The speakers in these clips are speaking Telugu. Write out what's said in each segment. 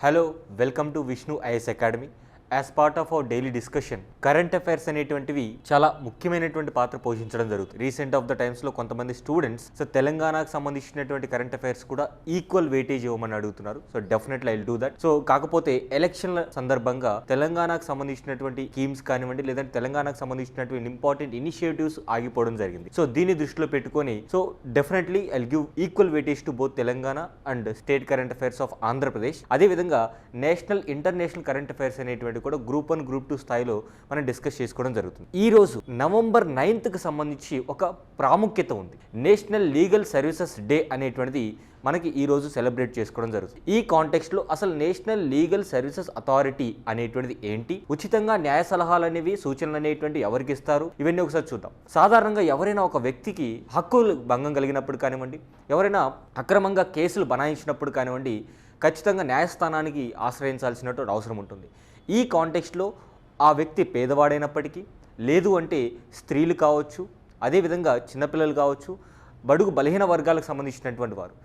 Hello welcome to Vishnu IAS academy. As part of our daily discussion current affairs అనేటువంటివి చాలా ముఖ్యమైనటువంటి పాత్ర పోషించడం జరుగుతుంది. రీసెంట్ ఆఫ్ ద టైమ్స్లో కొంతమంది స్టూడెంట్స్ తెలంగాణకు సంబంధించినటువంటి కరెంట్ అఫైర్స్ కూడా ఈక్వల్ వెయిటేజ్ ఇవ్వమని అడుగుతున్నారు. So definitely I will do that. So కాకపోతే ఎలక్షన్ల సందర్భంగా తెలంగాణకు సంబంధించినటువంటి స్కీమ్స్ కానివ్వండి, లేదంటే తెలంగాణకు సంబంధించినటువంటి ఇంపార్టెంట్ ఇనిషియేటివ్స్ ఆగిపోవడం జరిగింది. సో దీన్ని దృష్టిలో పెట్టుకొని so definitely I will give equal weightage to both Telangana and state current affairs of Andhra Pradesh. అదేవిధంగా నేషనల్ ఇంటర్నేషనల్ కరెంట్ అఫైర్స్ అనేటువంటి కూడా గ్రూప్ 1 గ్రూప్ 2 స్థాయిలో మనం డిస్కస్ చేసుకోవడం జరుగుతుంది. ఈ రోజు నవంబర్ 9కి సంబంధించి ఒక ప్రాముఖ్యత ఉంది. నేషనల్ లీగల్ సర్వీసెస్ డే అనేటువంటిది మనకి ఈ రోజు సెలబ్రేట్ చేసుకోవడం జరుగుతుంది. ఈ కాంటెక్స్ట్ లో అసలు నేషనల్ లీగల్ సర్వీసెస్ అథారిటీ అనేటువంటిది ఏంటి, ఉచితంగా న్యాయ సలహాలు అనేవి సూచనలు అనేటువంటి ఎవరికి ఇస్తారు, ఇవన్నీ ఒకసారి చూద్దాం. సాధారణంగా ఎవరైనా ఒక వ్యక్తికి హక్కులు భంగం కలిగినప్పుడు కానివ్వండి, ఎవరైనా అక్రమంగా కేసులు బనాయించినప్పుడు కానివ్వండి, ఖచ్చితంగా న్యాయస్థానానికి ఆశ్రయించాల్సినటువంటి అవసరం ఉంటుంది. ఈ కాంటెక్స్ట్లో ఆ వ్యక్తి పేదవాడైనప్పటికీ, లేదు అంటే స్త్రీలు కావచ్చు, అదేవిధంగా చిన్నపిల్లలు కావచ్చు, బడుగు బలహీన వర్గాలకు సంబంధించినటువంటి వారు,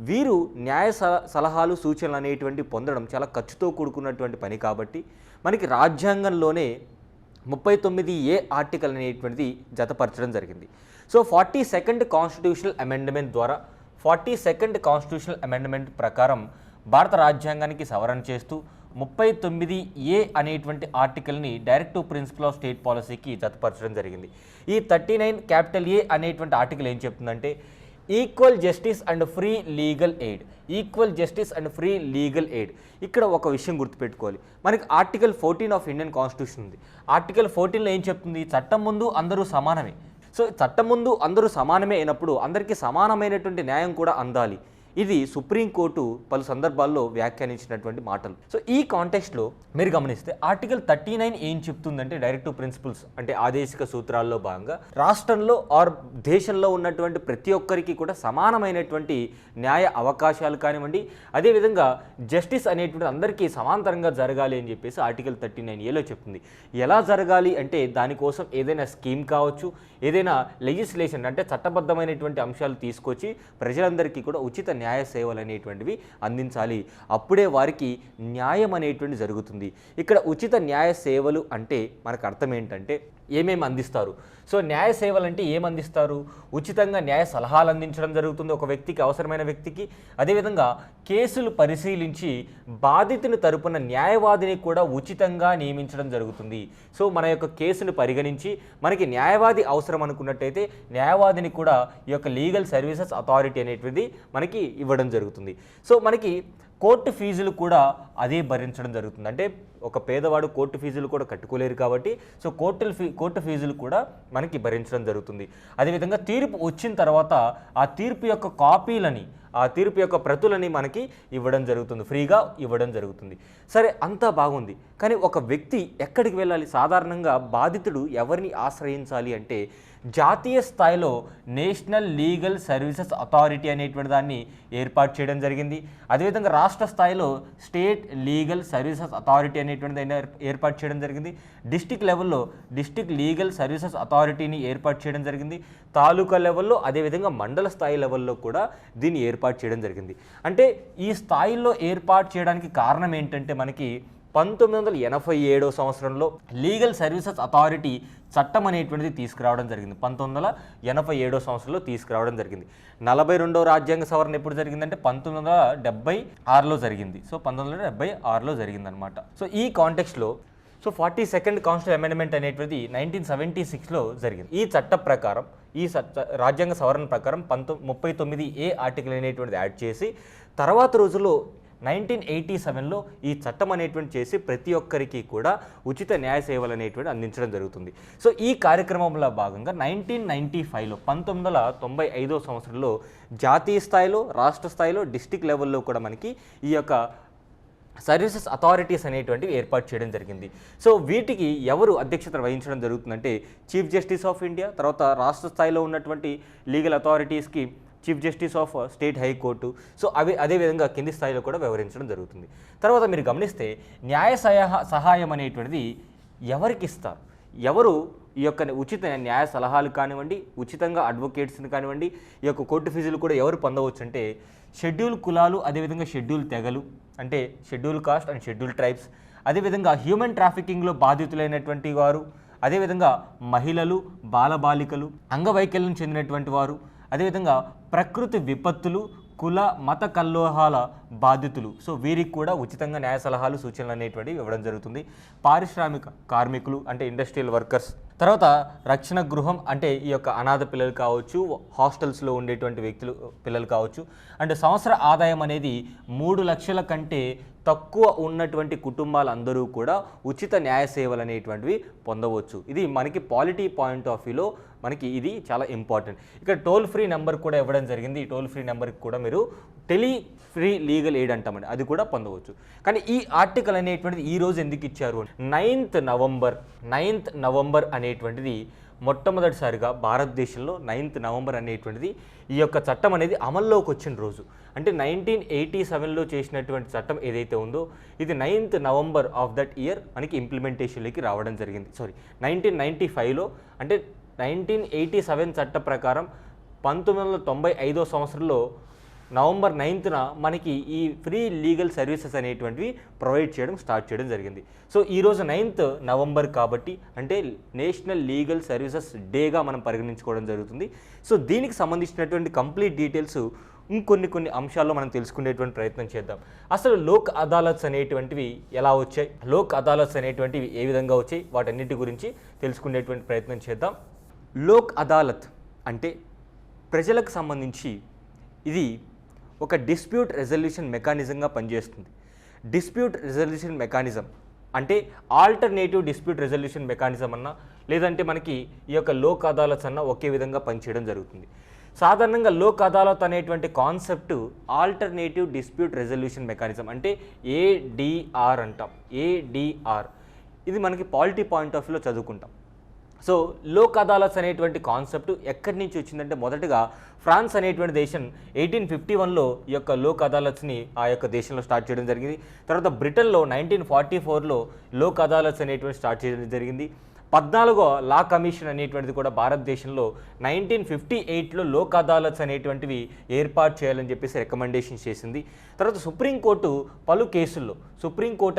వీరు న్యాయ సలహాలు సూచనలు అనేటువంటి పొందడం చాలా ఖర్చుతో కూడుకున్నటువంటి పని. కాబట్టి మనకి రాజ్యాంగంలోనే 39A ఆర్టికల్ అనేటువంటిది జతపరచడం జరిగింది. సో 42nd కాన్స్టిట్యూషనల్ అమెండ్మెంట్ ద్వారా 42nd కాన్స్టిట్యూషనల్ అమెండ్మెంట్ ప్రకారం భారత రాజ్యాంగానికి సవరణ చేస్తూ 39A అనేటువంటి ఆర్టికల్ని డైరెక్టివ్ ప్రిన్సిపల్ ఆఫ్ స్టేట్ పాలసీకి జతపరచడం జరిగింది. ఈ 39A అనేటువంటి ఆర్టికల్ ఏం చెప్తుందంటే equal justice and free legal aid. Equal justice and free legal aid. ఇక్కడ ఒక విషయం గుర్తుపెట్టుకోవాలి, మనకి ఆర్టికల్ 14 ఆఫ్ ఇండియన్ కాన్స్టిట్యూషన్ ఉంది. ఆర్టికల్ 14లో ఏం చెప్తుంది, చట్టం ముందు అందరూ సమానమే. సో చట్టం ముందు అందరూ సమానమే అయినప్పుడు అందరికీ సమానమైనటువంటి న్యాయం కూడా అందాలి. ఇది సుప్రీంకోర్టు పలు సందర్భాల్లో వ్యాఖ్యానించినటువంటి మాటలు. సో ఈ కాంటెక్స్ట్లో మీరు గమనిస్తే ఆర్టికల్ 39 ఏం చెప్తుందంటే డైరెక్టివ్ ప్రిన్సిపల్స్ అంటే ఆదేశిక సూత్రాల్లో భాగంగా రాష్ట్రంలో ఆర్ దేశంలో ఉన్నటువంటి ప్రతి ఒక్కరికి కూడా సమానమైనటువంటి న్యాయ అవకాశాలు కానివ్వండి, అదేవిధంగా జస్టిస్ అనేటువంటి అందరికీ సమాంతరంగా జరగాలి అని చెప్పేసి ఆర్టికల్ 39Aలో చెప్తుంది. ఎలా జరగాలి అంటే దానికోసం ఏదైనా స్కీమ్ కావచ్చు, ఏదైనా లెజిస్లేషన్ అంటే చట్టబద్ధమైనటువంటి అంశాలు తీసుకొచ్చి ప్రజలందరికీ కూడా ఉచిత న్యాయ సేవలు అనేటువంటివి అందించాలి. అప్పుడే వారికి న్యాయం అనేటువంటి జరుగుతుంది. ఇక్కడ ఉచిత న్యాయ సేవలు అంటే మనకు అర్థం ఏంటంటే ఏమేమి అందిస్తారు. సో న్యాయ సేవలు అంటే ఏమందిస్తారు, ఉచితంగా న్యాయ సలహాలు అందించడం జరుగుతుంది ఒక వ్యక్తికి, అవసరమైన వ్యక్తికి. అదేవిధంగా కేసులు పరిశీలించి బాధితుని తరపున న్యాయవాదిని కూడా ఉచితంగా నియమించడం జరుగుతుంది. సో మన యొక్క కేసును పరిగణించి మనకి న్యాయవాది అవసరం అనుకున్నట్టయితే న్యాయవాదిని కూడా ఈ యొక్క లీగల్ సర్వీసెస్ అథారిటీ అనేటిది మనకి ఇవ్వడం జరుగుతుంది. సో మనకి కోర్టు ఫీజులు కూడా అదే భరించడం జరుగుతుంది. అంటే ఒక పేదవాడు కోర్టు ఫీజులు కూడా కట్టుకోలేరు కాబట్టి సో కోర్టు ఫీజులు కూడా మనకి భరించడం జరుగుతుంది. అదేవిధంగా తీర్పు వచ్చిన తర్వాత ఆ తీర్పు యొక్క కాపీలని, ఆ తీర్పు యొక్క ప్రతులని మనకి ఇవ్వడం జరుగుతుంది, ఫ్రీగా ఇవ్వడం జరుగుతుంది. సరే అంతా బాగుంది, కానీ ఒక వ్యక్తి ఎక్కడికి వెళ్ళాలి, సాధారణంగా బాధితుడు ఎవరిని ఆశ్రయించాలి అంటే జాతీయ స్థాయిలో నేషనల్ లీగల్ సర్వీసెస్ అథారిటీ అనేటువంటి దాన్ని ఏర్పాటు చేయడం జరిగింది. అదేవిధంగా రాష్ట్ర స్థాయిలో స్టేట్ లీగల్ సర్వీసెస్ అథారిటీ అనేటువంటి దాన్ని ఏర్పాటు చేయడం జరిగింది. డిస్టిక్ లెవెల్లో డిస్టిక్ లీగల్ సర్వీసెస్ అథారిటీని ఏర్పాటు చేయడం జరిగింది. తాలూకా లెవెల్లో అదేవిధంగా మండల స్థాయి లెవెల్లో కూడా దీన్ని ఏర్పాటు చేయడం జరిగింది. అంటే ఈ స్థాయిలో ఏర్పాటు చేయడానికి కారణం ఏంటంటే మనకి 1987వ సంవత్సరంలో లీగల్ సర్వీసెస్ అథారిటీ చట్టం అనేటువంటిది తీసుకురావడం జరిగింది. 1987వ సంవత్సరంలో తీసుకురావడం జరిగింది. 42వ రాజ్యాంగ సవరణ ఎప్పుడు జరిగిందంటే 1976లో జరిగింది. సో 1976లో జరిగిందనమాట. సో ఈ కాంటెక్స్ట్లో సో 42nd కాన్స్టిట్యూషన్ అమెండ్మెంట్ అనేటువంటిది 1976లో జరిగింది. ఈ చట్ట ప్రకారం ఈ రాజ్యాంగ సవరణ ప్రకారం 39A ఆర్టికల్ అనేటువంటిది యాడ్ చేసి తర్వాత రోజుల్లో 1987లో ఈ చట్టం అనేటువంటి చేసి ప్రతి ఒక్కరికి కూడా ఉచిత న్యాయ సేవలు అనేటువంటి అందించడం జరుగుతుంది. సో ఈ కార్యక్రమంలో భాగంగా 1995లో 1995వ సంవత్సరంలో జాతీయ స్థాయిలో, రాష్ట్ర స్థాయిలో, డిస్టిక్ లెవెల్లో కూడా మనకి ఈ యొక్క సర్వీసెస్ అథారిటీస్ అనేటువంటివి ఏర్పాటు చేయడం జరిగింది. సో వీటికి ఎవరు అధ్యక్షత వహించడం జరుగుతుందంటే చీఫ్ జస్టిస్ ఆఫ్ ఇండియా, తర్వాత రాష్ట్ర స్థాయిలో ఉన్నటువంటి లీగల్ అథారిటీస్కి chief justice of state high court. So అదేవిధంగా కింది స్థాయిలో కూడా వ్యవహరించడం జరుగుతుంది. తర్వాత మీరు గమనిస్తే న్యాయ సహాయం అనేటువంటిది ఎవరికి ఇస్తారు, ఎవరు ఈ యొక్క ఉచిత న్యాయ సలహాలు కానివ్వండి, ఉచితంగా అడ్వకేట్స్ని కానివ్వండి, ఈ యొక్క కోర్టు ఫీజులు కూడా ఎవరు పొందవచ్చు అంటే షెడ్యూల్ కులాలు, అదేవిధంగా షెడ్యూల్ తెగలు అంటే schedule caste and schedule tribes, అదేవిధంగా హ్యూమన్ ట్రాఫికింగ్లో బాధితులైనటువంటి వారు, అదేవిధంగా మహిళలు, బాలబాలికలు, అంగవైకల్యం చెందినటువంటి వారు, అదేవిధంగా ప్రకృతి విపత్తులు, కుల మత కల్లోహాల బాధితులు. సో వీరికి కూడా ఉచితంగా న్యాయ సలహాలు, సూచనలు అనేటువంటివి ఇవ్వడం జరుగుతుంది. పారిశ్రామిక కార్మికులు అంటే ఇండస్ట్రియల్ వర్కర్స్, తర్వాత రక్షణ గృహం అంటే ఈ యొక్క అనాథ పిల్లలు కావచ్చు, హాస్టల్స్లో ఉండేటువంటి వ్యక్తులు పిల్లలు కావచ్చు. అంటే సంవత్సర ఆదాయం అనేది 3 లక్షల కంటే తక్కువ ఉన్నటువంటి కుటుంబాలందరూ కూడా ఉచిత న్యాయ సేవలు అనేటువంటివి పొందవచ్చు. ఇది మనకి పాలిటీ పాయింట్ ఆఫ్ వ్యూలో మనకి ఇది చాలా ఇంపార్టెంట్. ఇక్కడ టోల్ ఫ్రీ నెంబర్ కూడా ఇవ్వడం జరిగింది. ఈ టోల్ ఫ్రీ నెంబర్కి కూడా మీరు టెలి ఫ్రీ లీగల్ ఎయిడ్ అంటామండి, అది కూడా పొందవచ్చు. కానీ ఈ ఆర్టికల్ అనేటువంటిది ఈ రోజు ఎందుకు ఇచ్చారు? 9th నవంబర్ అనేటువంటిది మొట్టమొదటిసారిగా భారతదేశంలో 9th నవంబర్ అనేటువంటిది ఈ యొక్క చట్టం అనేది అమల్లోకి వచ్చిన రోజు. అంటే 1987లో చేసినటువంటి చట్టం ఏదైతే ఉందో ఇది 9th November of that year మనకి ఇంప్లిమెంటేషన్లోకి రావడం జరిగింది. 1995లో అంటే 1987 చట్ట ప్రకారం 1995వ సంవత్సరంలో నవంబర్ 9th మనకి ఈ ఫ్రీ లీగల్ సర్వీసెస్ అనేటువంటివి ప్రొవైడ్ చేయడం స్టార్ట్ చేయడం జరిగింది. సో ఈరోజు 9th నవంబర్ కాబట్టి అంటే నేషనల్ లీగల్ సర్వీసెస్ డేగా మనం పరిగణించుకోవడం జరుగుతుంది. సో దీనికి సంబంధించినటువంటి కంప్లీట్ డీటెయిల్స్ ఇంకొన్ని అంశాల్లో మనం తెలుసుకునేటువంటి ప్రయత్నం చేద్దాం. అసలు లోక్ అదాలత్స్ అనేటువంటివి ఎలా వచ్చాయి, లోక్ అదాలత్స్ అనేటువంటివి ఏ విధంగా వచ్చాయి, వాటన్నిటి గురించి తెలుసుకునేటువంటి ప్రయత్నం చేద్దాం. లోక్ అదాలత్ అంటే ప్రజలకు సంబంధించి ఇది ఒక డిస్ప్యూట్ రెజల్యూషన్ మెకానిజంగా పనిచేస్తుంది. డిస్ప్యూట్ రెజల్యూషన్ మెకానిజం అంటే ఆల్టర్నేటివ్ డిస్ప్యూట్ రెజల్యూషన్ మెకానిజం అన్నా లేదంటే మనకి ఈ యొక్క లోక్ అదాలత్స్ అన్న ఒకే విధంగా పనిచేయడం జరుగుతుంది. సాధారణంగా లోక్ అదాలత్ అనేటువంటి concept alternative dispute resolution mechanism అంటే ఏడిఆర్ అంటాం. ఏడిఆర్ ఇది మనకి పాలిటీ పాయింట్ ఆఫ్ వ్యూలో చదువుకుంటాం. సో లోక్ అదాలత్స్ అనేటువంటి కాన్సెప్ట్ ఎక్కడి నుంచి వచ్చిందంటే మొదటగా ఫ్రాన్స్ అనేటువంటి దేశం 1851లో ఈ యొక్క లోక్ అదాలత్స్ని ఆ యొక్క దేశంలో స్టార్ట్ చేయడం జరిగింది. తర్వాత బ్రిటన్లో 1944లో లోక్ అదాలత్స్ అనేటువంటి స్టార్ట్ చేయడం జరిగింది. 14వ లా కమిషన్ అనేటువంటిది కూడా భారతదేశంలో 1958లో లోక్ అదాలత్స్ అనేటువంటివి ఏర్పాటు చేయాలని చెప్పేసి రికమెండేషన్ చేసింది. తర్వాత సుప్రీంకోర్టు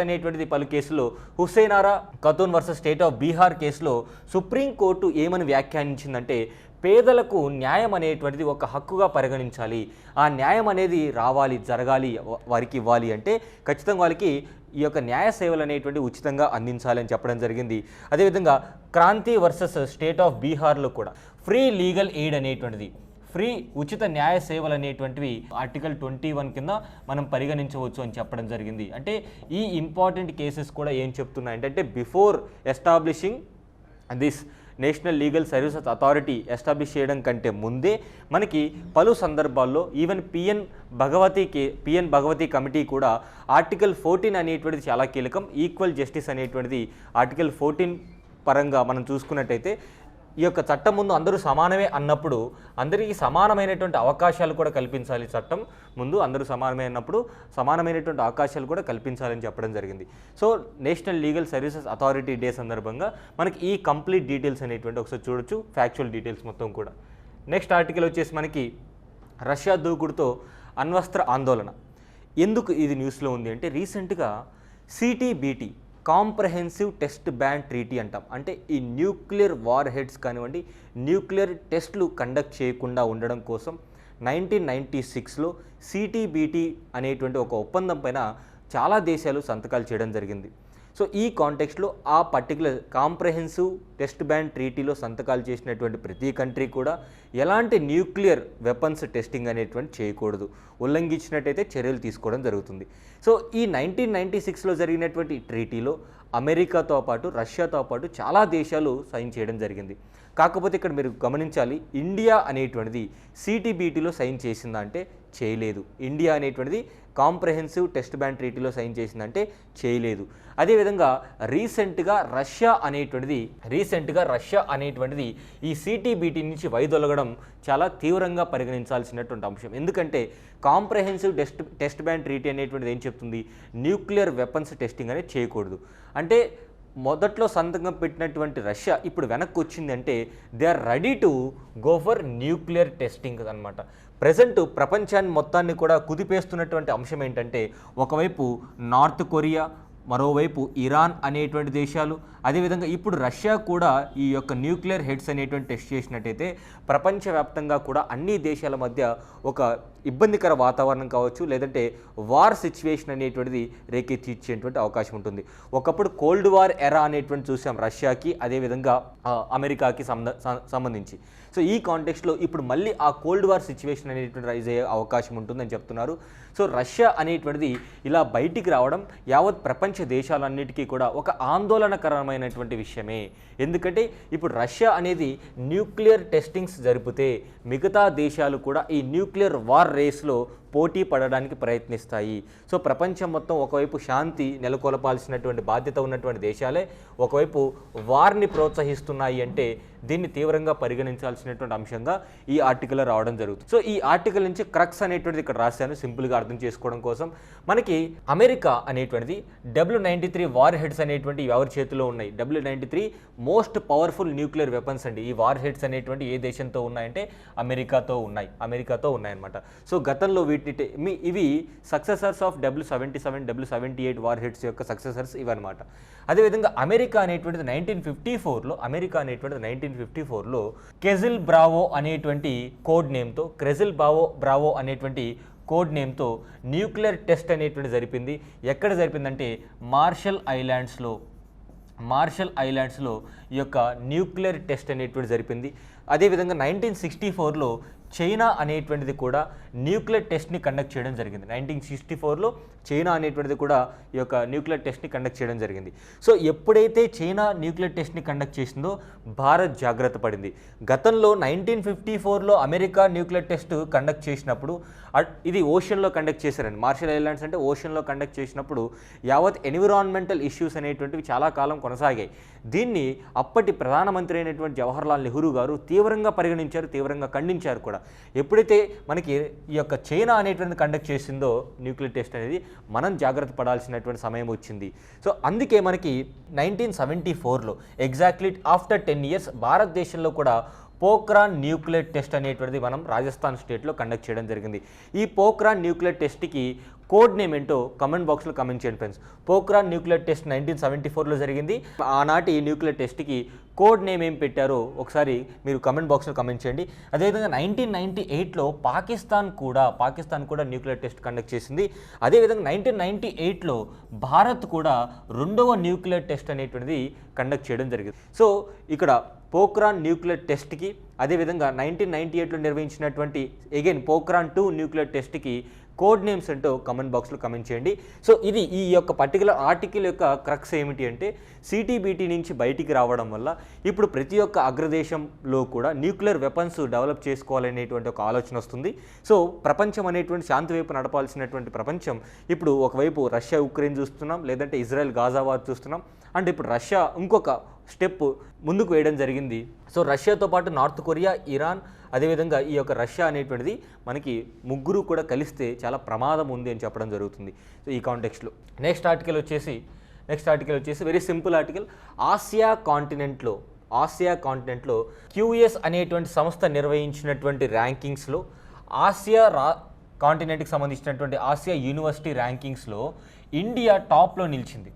అనేటువంటిది పలు కేసుల్లో Hussainara Khatoon versus state of Bihar కేసులో సుప్రీంకోర్టు ఏమని వ్యాఖ్యానించిందంటే పేదలకు న్యాయం అనేటువంటిది ఒక హక్కుగా పరిగణించాలి. ఆ న్యాయం అనేది రావాలి, జరగాలి, వారికి ఇవ్వాలి అంటే ఖచ్చితంగా వాళ్ళకి ఈ యొక్క న్యాయ సేవలు అనేటువంటి ఉచితంగా అందించాలని చెప్పడం జరిగింది. అదేవిధంగా క్రాంతి వర్సెస్ స్టేట్ ఆఫ్ బీహార్లో కూడా ఫ్రీ లీగల్ ఎయిడ్ అనేటువంటిది, ఫ్రీ ఉచిత న్యాయ సేవలు అనేటువంటివి ఆర్టికల్ 21 కింద మనం పరిగణించవచ్చు అని చెప్పడం జరిగింది. అంటే ఈ ఇంపార్టెంట్ కేసెస్ కూడా ఏం చెప్తున్నాయంటే before establishing this national legal services authority establish చేయడం కంటే ముందే మనకి పలు సందర్భాల్లో ఈవెన్ పిఎన్ భగవతి కమిటీ కూడా ఆర్టికల్ 14 అనేటువంటిది చాలా కీలకం. ఈక్వల్ జస్టిస్ అనేటువంటిది ఆర్టికల్ 14 పరంగా మనం చూసుకున్నట్టయితే ఈ యొక్క చట్టం ముందు అందరూ సమానమే అన్నప్పుడు అందరికీ సమానమైనటువంటి అవకాశాలు కూడా కల్పించాలి. చట్టం ముందు అందరూ సమానమైనప్పుడు సమానమైనటువంటి అవకాశాలు కూడా కల్పించాలని చెప్పడం జరిగింది. So national legal services authority day సందర్భంగా మనకి ఈ కంప్లీట్ డీటెయిల్స్ అనేటువంటి ఒకసారి చూడొచ్చు, ఫ్యాక్చువల్ డీటెయిల్స్ మొత్తం కూడా. నెక్స్ట్ ఆర్టికల్ వచ్చేసి మనకి రష్యా దూకుడుతో అణ్వస్త్ర ఆందోళన. ఎందుకు ఇది న్యూస్లో ఉంది అంటే రీసెంట్గా సిటీబీటీ కాంప్రహెన్సివ్ టెస్ట్ బ్యాన్ ట్రీటీ అంటాం. అంటే ఈ న్యూక్లియర్ వార్ హెడ్స్ కానివ్వండి, న్యూక్లియర్ టెస్ట్లు కండక్ట్ చేయకుండా ఉండడం కోసం 1996లో సిటీబీటీ అనేటువంటి ఒక ఒప్పందం పైన చాలా దేశాలు సంతకాలు చేయడం జరిగింది. సో ఈ కాంటెక్స్ట్లో ఆ పర్టికులర్ కాంప్రహెన్సివ్ టెస్ట్ బ్యాన్ ట్రీటీలో సంతకాలు చేసినటువంటి ప్రతి కంట్రీ కూడా ఎలాంటి న్యూక్లియర్ వెపన్స్ టెస్టింగ్ అనేటువంటి చేయకూడదు, ఉల్లంఘించినట్టయితే చర్యలు తీసుకోవడం జరుగుతుంది. సో ఈ 1996లో జరిగినటువంటి ట్రీటీలో అమెరికాతో పాటు రష్యాతో పాటు చాలా దేశాలు సైన్ చేయడం జరిగింది. కాకపోతే ఇక్కడ మీరు గమనించాలి, ఇండియా అనేటువంటిది సిటీబీటీలో సైన్ చేసిందా అంటే చేయలేదు. ఇండియా అనేటువంటిది కాంప్రహెన్సివ్ టెస్ట్ బ్యాన్ ట్రీటీలో సైన్ చేసిందంటే చేయలేదు. అదేవిధంగా రీసెంట్గా రష్యా అనేటువంటిది ఈ సిటీబీటీ నుంచి వైదొలగడం చాలా తీవ్రంగా పరిగణించాల్సినటువంటి అంశం. ఎందుకంటే కాంప్రహెన్సివ్ టెస్ట్ బ్యాన్ ట్రీటీ అనేటువంటిది ఏం చెప్తుంది, న్యూక్లియర్ వెపన్స్ టెస్టింగ్ అనేది చేయకూడదు. అంటే మొదట్లో సంతకం పెట్టినటువంటి రష్యా ఇప్పుడు వెనక్కి వచ్చింది అంటే they are ready to go for nuclear testing అనమాట. ప్రజెంట్ ప్రపంచాన్ని మొత్తాన్ని కూడా కుదిపేస్తున్నటువంటి అంశం ఏంటంటే ఒకవైపు నార్త్ కొరియా, మరోవైపు ఇరాన్ అనేటువంటి దేశాలు, అదేవిధంగా ఇప్పుడు రష్యా కూడా ఈ యొక్క న్యూక్లియర్ హెడ్స్ అనేటువంటి టెస్ట్ చేసినట్టయితే ప్రపంచవ్యాప్తంగా కూడా అన్ని దేశాల మధ్య ఒక ఇబ్బందికర వాతావరణం కావచ్చు, లేదంటే వార్ సిచ్యువేషన్ అనేటువంటిది రేకెత్తిచ్చేటువంటి అవకాశం ఉంటుంది. ఒకప్పుడు కోల్డ్ వార్ ఎరా అనేటువంటి చూసాం రష్యాకి అదేవిధంగా అమెరికాకి సంబంధించి. సో ఈ కాంటెక్స్ట్లో ఇప్పుడు మళ్ళీ ఆ కోల్డ్ వార్ సిచ్యువేషన్ అనేటువంటి రైజ్ అయ్యే అవకాశం ఉంటుందని చెప్తున్నారు. సో రష్యా అనేటువంటిది ఇలా బయటికి రావడం యావత్ ప్రపంచ దేశాలన్నిటికీ కూడా ఒక ఆందోళనకరమైనటువంటి విషయమే. ఎందుకంటే ఇప్పుడు రష్యా అనేది న్యూక్లియర్ టెస్టింగ్స్ జరిపితే మిగతా దేశాలు కూడా ఈ న్యూక్లియర్ వార్ రేస్లో పోటీ పడడానికి ప్రయత్నిస్తాయి. సో ప్రపంచం మొత్తం ఒకవైపు శాంతి నెలకొల్పాల్సినటువంటి బాధ్యత ఉన్నటువంటి దేశాలే ఒకవైపు వార్ని ప్రోత్సహిస్తున్నాయి అంటే దీన్ని తీవ్రంగా పరిగణించాల్సినటువంటి అంశంగా ఈ ఆర్టికల్ రావడం జరుగుతుంది. సో ఈ ఆర్టికల్ నుంచి క్రక్స్ అనేటువంటిది ఇక్కడ రాశాను సింపుల్గా అర్థం చేసుకోవడం కోసం. మనకి అమెరికా అనేటువంటిది W93 వార్ హెడ్స్ అనేటువంటి ఎవరి చేతిలో ఉన్నాయి? W93 most powerful nuclear weapons అండి. ఈ వార్ హెడ్స్ అనేటువంటి ఏ దేశంతో ఉన్నాయంటే అమెరికాతో ఉన్నాయన్నమాట. సో గతంలో ఇవి successors of W77, W78 war heads యొక్క సక్సెసర్స్ ఇవన్నమాట. అదేవిధంగా అమెరికా అనేటువంటిది 1954లో కెజిల్ బ్రావో అనేటువంటి కోడ్ నేమ్తో కోడ్ నేమ్తో న్యూక్లియర్ టెస్ట్ అనేటువంటి జరిపింది. ఎక్కడ జరిపిందంటే మార్షల్ ఐలాండ్స్లో ఈ యొక్క న్యూక్లియర్ టెస్ట్ అనేటువంటి జరిపింది. అదేవిధంగా 1964లో చైనా అనేటువంటిది కూడా న్యూక్లియర్ టెస్ట్ని కండక్ట్ చేయడం జరిగింది. 1964లో చైనా అనేటువంటిది కూడా ఈ యొక్క న్యూక్లియర్ టెస్ట్ని కండక్ట్ చేయడం జరిగింది. సో ఎప్పుడైతే చైనా న్యూక్లియర్ టెస్ట్ని కండక్ట్ చేసిందో భారత్ జాగ్రత్త పడింది. గతంలో 1954లో అమెరికా న్యూక్లియర్ టెస్ట్ కండక్ట్ చేసినప్పుడు ఇది ఓషన్లో కండక్ట్ చేశారండి. మార్షల్ ఐలాండ్స్ అంటే ఓషన్లో కండక్ట్ చేసినప్పుడు యావత్ ఎన్విరాన్మెంటల్ ఇష్యూస్ అనేటువంటివి చాలా కాలం కొనసాగాయి. దీన్ని అప్పటి ప్రధానమంత్రి అయినటువంటి జవహర్లాల్ నెహ్రూ గారు తీవ్రంగా పరిగణించారు, తీవ్రంగా ఖండించారు కూడా. ఎప్పుడైతే మనకి ఈ యొక్క చైనా అనేటువంటి కండక్ట్ చేసిందో న్యూక్లియర్ టెస్ట్ అనేది మనం జాగ్రత్త పడాల్సినటువంటి సమయం వచ్చింది. సో అందుకే మనకి 1974లో ఎగ్జాక్ట్లీ ఆఫ్టర్ 10 years భారతదేశంలో కూడా పోఖ్రాన్ న్యూక్లియర్ టెస్ట్ అనేటువంటిది మనం రాజస్థాన్ స్టేట్లో కండక్ట్ చేయడం జరిగింది. ఈ పోఖ్రాన్ న్యూక్లియర్ టెస్ట్కి కోడ్ నేమ్ ఏంటో కమెంట్ బాక్స్లో కమెంట్ చేయండి ఫ్రెండ్స్. పోఖ్రాన్ న్యూక్లియర్ టెస్ట్ 1974లో జరిగింది. ఆనాటి న్యూక్లియర్ టెస్ట్కి కోడ్ నేమ్ ఏం పెట్టారో ఒకసారి మీరు కమెంట్ బాక్స్లో కమెంట్ చేయండి. అదేవిధంగా 1998లో పాకిస్తాన్ కూడా న్యూక్లియర్ టెస్ట్ కండక్ట్ చేసింది. అదేవిధంగా 1998లో భారత్ కూడా రెండవ న్యూక్లియర్ టెస్ట్ అనేటువంటిది కండక్ట్ చేయడం జరిగింది. సో ఇక్కడ పోఖ్రాన్ న్యూక్లియర్ టెస్ట్కి అదేవిధంగా 1998లో నిర్వహించినటువంటి అగైన్ పోఖ్రాన్ 2 న్యూక్లియర్ టెస్ట్కి కోడ్ నేమ్స్ అంటూ కమెంట్ బాక్స్లో కమెంట్ చేయండి. సో ఇది ఈ యొక్క పర్టికులర్ ఆర్టికల్ యొక్క క్రక్స్ ఏమిటి అంటే సిటీబీటీ నుంచి బయటికి రావడం వల్ల ఇప్పుడు ప్రతి ఒక్క అగ్రదేశంలో కూడా న్యూక్లియర్ వెపన్స్ డెవలప్ చేసుకోవాలనేటువంటి ఒక ఆలోచన వస్తుంది. సో ప్రపంచం అనేటువంటి శాంతి వైపు నడపాల్సినటువంటి ప్రపంచం ఇప్పుడు ఒకవైపు రష్యా ఉక్రెయిన్ చూస్తున్నాం, లేదంటే ఇజ్రాయెల్ గాజా వార్ చూస్తున్నాం. అండ్ ఇప్పుడు రష్యా ఇంకొక స్టెప్ ముందుకు వేయడం జరిగింది. సో రష్యాతో పాటు నార్త్ కొరియా, ఇరాన్, అదేవిధంగా ఈ యొక్క రష్యా అనేటువంటిది మనకి ముగ్గురు కూడా కలిస్తే చాలా ప్రమాదం ఉంది అని చెప్పడం జరుగుతుంది. సో ఈ కాంటెక్స్ట్లో నెక్స్ట్ ఆర్టికల్ వచ్చేసి వెరీ సింపుల్ ఆర్టికల్. ఆసియా కాంటినెంట్లో క్యూఎస్ అనేటువంటి సంస్థ నిర్వహించినటువంటి ర్యాంకింగ్స్లో కాంటినెంట్కి సంబంధించినటువంటి ఆసియా యూనివర్సిటీ ర్యాంకింగ్స్లో ఇండియా టాప్లో నిలిచింది.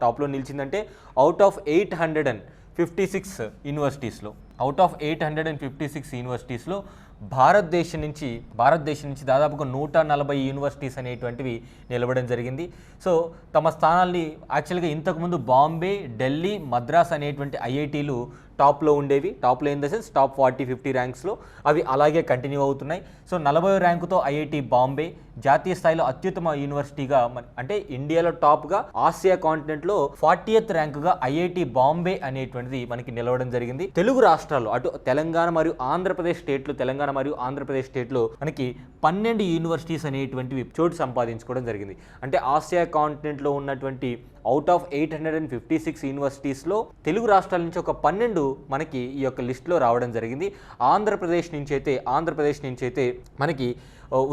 టాప్లో నిలిచిందంటే అవుట్ ఆఫ్ 856 యూనివర్సిటీస్లో భారతదేశం నుంచి దాదాపుగా 140 యూనివర్సిటీస్ అనేటువంటివి నిలవడం జరిగింది. సో తమ స్థానాల్ని యాక్చువల్గా ఇంతకుముందు బాంబే, ఢిల్లీ, మద్రాస్ అనేటువంటి ఐఐటీలు టాప్లో ఉండేవి. టాప్లో ఇన్ ద సెన్స్ టాప్ 40-50 ర్యాంక్స్లో అవి అలాగే కంటిన్యూ అవుతున్నాయి. సో 40వ ర్యాంకుతో ఐఐటి బాంబే జాతీయ స్థాయిలో అత్యుత్తమ యూనివర్సిటీగా అంటే ఇండియాలో టాప్గా, ఆసియా కాంటినెంట్లో 40th ర్యాంకుగా ఐఐటి బాంబే అనేటువంటిది మనకి నిలవడం జరిగింది. తెలుగు రాష్ట్రాల్లో అటు తెలంగాణ మరియు ఆంధ్రప్రదేశ్ స్టేట్లో మనకి 12 యూనివర్సిటీస్ అనేటువంటివి చోటు సంపాదించుకోవడం జరిగింది. అంటే ఆసియా కాంటినెంట్లో ఉన్నటువంటి అవుట్ ఆఫ్ 856 యూనివర్సిటీస్లో తెలుగు రాష్ట్రాల నుంచి ఒక 12 మనకి ఈ యొక్క లిస్టులో రావడం జరిగింది. ఆంధ్రప్రదేశ్ నుంచి అయితే మనకి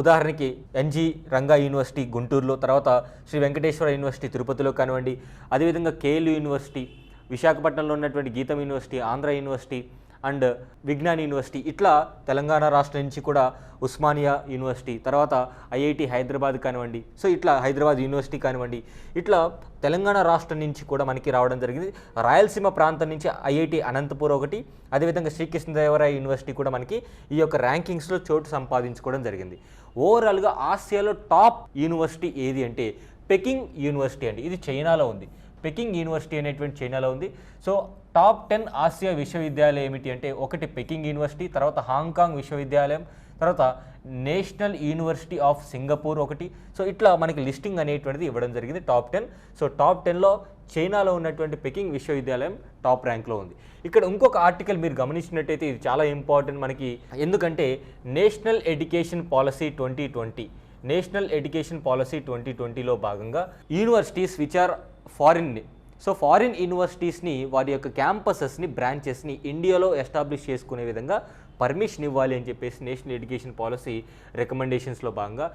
ఉదాహరణకి ఎన్జి రంగా యూనివర్సిటీ గుంటూరులో, తర్వాత శ్రీ వెంకటేశ్వర యూనివర్సిటీ తిరుపతిలో కానివ్వండి, అదేవిధంగా కేఎల్ యూనివర్సిటీ, విశాఖపట్నంలో ఉన్నటువంటి GITAM university, Andhra university and Vignan university, ఇట్లా తెలంగాణ రాష్ట్రం నుంచి కూడా ఉస్మానియా యూనివర్సిటీ, తర్వాత ఐఐటి హైదరాబాద్ కానివ్వండి, సో ఇట్లా హైదరాబాద్ యూనివర్సిటీ కానివ్వండి, ఇట్లా తెలంగాణ రాష్ట్రం నుంచి కూడా మనకి రావడం జరిగింది. రాయలసీమ ప్రాంతం నుంచి ఐఐటి అనంతపూర్ ఒకటి, అదేవిధంగా శ్రీకృష్ణదేవరాయ యూనివర్సిటీ కూడా మనకి ఈ యొక్క ర్యాంకింగ్స్లో చోటు సంపాదించుకోవడం జరిగింది. ఓవరాల్గా ఆసియాలో టాప్ యూనివర్సిటీ ఏది అంటే పెకింగ్ యూనివర్సిటీ అండి. ఇది చైనాలో ఉంది. పెకింగ్ యూనివర్సిటీ అనేటువంటి చైనాలో ఉంది. సో టాప్ 10 ఆసియా విశ్వవిద్యాలయం ఏమిటి అంటే ఒకటి పెకింగ్ యూనివర్సిటీ, తర్వాత హాంకాంగ్ విశ్వవిద్యాలయం, తర్వాత నేషనల్ యూనివర్సిటీ ఆఫ్ సింగపూర్ ఒకటి. సో ఇట్లా మనకి లిస్టింగ్ అనేటువంటిది ఇవ్వడం జరిగింది టాప్ 10. సో టాప్ 10లో చైనాలో ఉన్నటువంటి పెకింగ్ విశ్వవిద్యాలయం టాప్ ర్యాంక్లో ఉంది. ఇక్కడ ఇంకొక ఆర్టికల్ మీరు గమనించినట్టయితే ఇది చాలా ఇంపార్టెంట్ మనకి, ఎందుకంటే నేషనల్ ఎడ్యుకేషన్ పాలసీ 2020లో భాగంగా యూనివర్సిటీస్ విచ్ ఆర్ ఫారిన్ యూనివర్సిటీస్ని వారి యొక్క క్యాంపసెస్ని, బ్రాంచెస్ని ఇండియాలో ఎస్టాబ్లిష్ చేసుకునే విధంగా పర్మిషన్ ఇవ్వాలి అని చెప్పేసి నేషనల్ ఎడ్యుకేషన్ పాలసీ రికమెండేషన్స్లో భాగంగా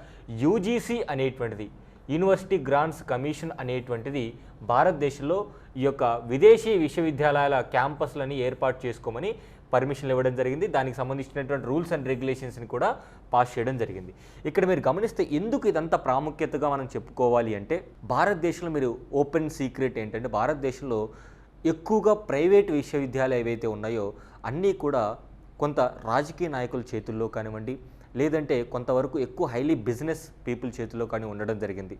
యూజీసీ అనేటువంటిది, యూనివర్సిటీ గ్రాంట్స్ కమిషన్ అనేటువంటిది భారతదేశంలో ఈ యొక్క విదేశీ విశ్వవిద్యాలయాల క్యాంపస్లని ఏర్పాటు చేసుకోమని పర్మిషన్లు ఇవ్వడం జరిగింది. దానికి సంబంధించినటువంటి రూల్స్ అండ్ రెగ్యులేషన్స్ని కూడా పాస్ చేయడం జరిగింది. ఇక్కడ మీరు గమనిస్తే ఎందుకు ఇదంతా ప్రాముఖ్యతగా మనం చెప్పుకోవాలి అంటే, భారతదేశంలో మీరు ఓపెన్ సీక్రెట్ ఏంటంటే భారతదేశంలో ఎక్కువగా ప్రైవేట్ విశ్వవిద్యాలయాలు ఏవైతే ఉన్నాయో అన్నీ కూడా కొంత రాజకీయ నాయకుల చేతుల్లో కానివ్వండి, లేదంటే కొంతవరకు ఎక్కువ హైలీ బిజినెస్ పీపుల్ చేతుల్లో కానీ ఉండడం జరిగింది.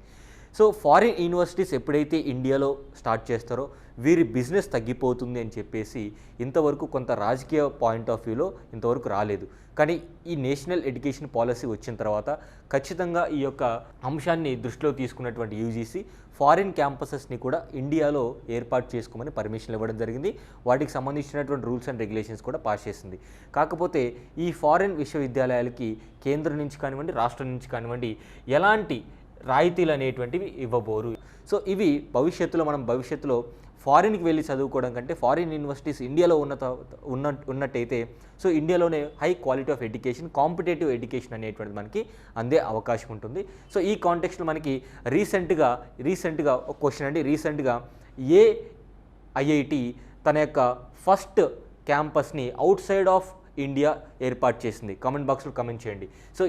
సో ఫారిన్ యూనివర్సిటీస్ ఎప్పుడైతే ఇండియాలో స్టార్ట్ చేస్తారో వీరి బిజినెస్ తగ్గిపోతుంది అని చెప్పేసి ఇంతవరకు కొంత రాజకీయ పాయింట్ ఆఫ్ వ్యూలో ఇంతవరకు రాలేదు. కానీ ఈ నేషనల్ ఎడ్యుకేషన్ పాలసీ వచ్చిన తర్వాత ఖచ్చితంగా ఈ యొక్క అంశాన్ని దృష్టిలో తీసుకున్నటువంటి యూజీసీ ఫారిన్ క్యాంపసెస్ని కూడా ఇండియాలో ఏర్పాటు చేసుకోమని పర్మిషన్ ఇవ్వడం జరిగింది. వాటికి సంబంధించినటువంటి రూల్స్ అండ్ రెగ్యులేషన్స్ కూడా పాస్ చేసింది. కాకపోతే ఈ ఫారిన్ విశ్వవిద్యాలయాలకి కేంద్రం నుంచి కానివ్వండి, రాష్ట్రం నుంచి కానివ్వండి ఎలాంటి రాయితీలు అనేటువంటివి ఇవ్వబోరు. సో ఇవి భవిష్యత్తులో ఫారిన్కి వెళ్ళి చదువుకోవడం కంటే ఫారిన్ యూనివర్సిటీస్ ఇండియాలో ఉన్నట్టయితే సో ఇండియాలోనే high quality of education, competitive education అనేటువంటిది మనకి అందే అవకాశం ఉంటుంది. సో ఈ కాంటెక్స్ట్లో మనకి రీసెంట్గా ఒక క్వశ్చన్ అండి, రీసెంట్గా ఏ ఐఐటి తన యొక్క ఫస్ట్ క్యాంపస్ని అవుట్ సైడ్ ఆఫ్ ఇండియా ఏర్పాటు చేసింది? కామెంట్ బాక్స్లో కామెంట్ చేయండి. సో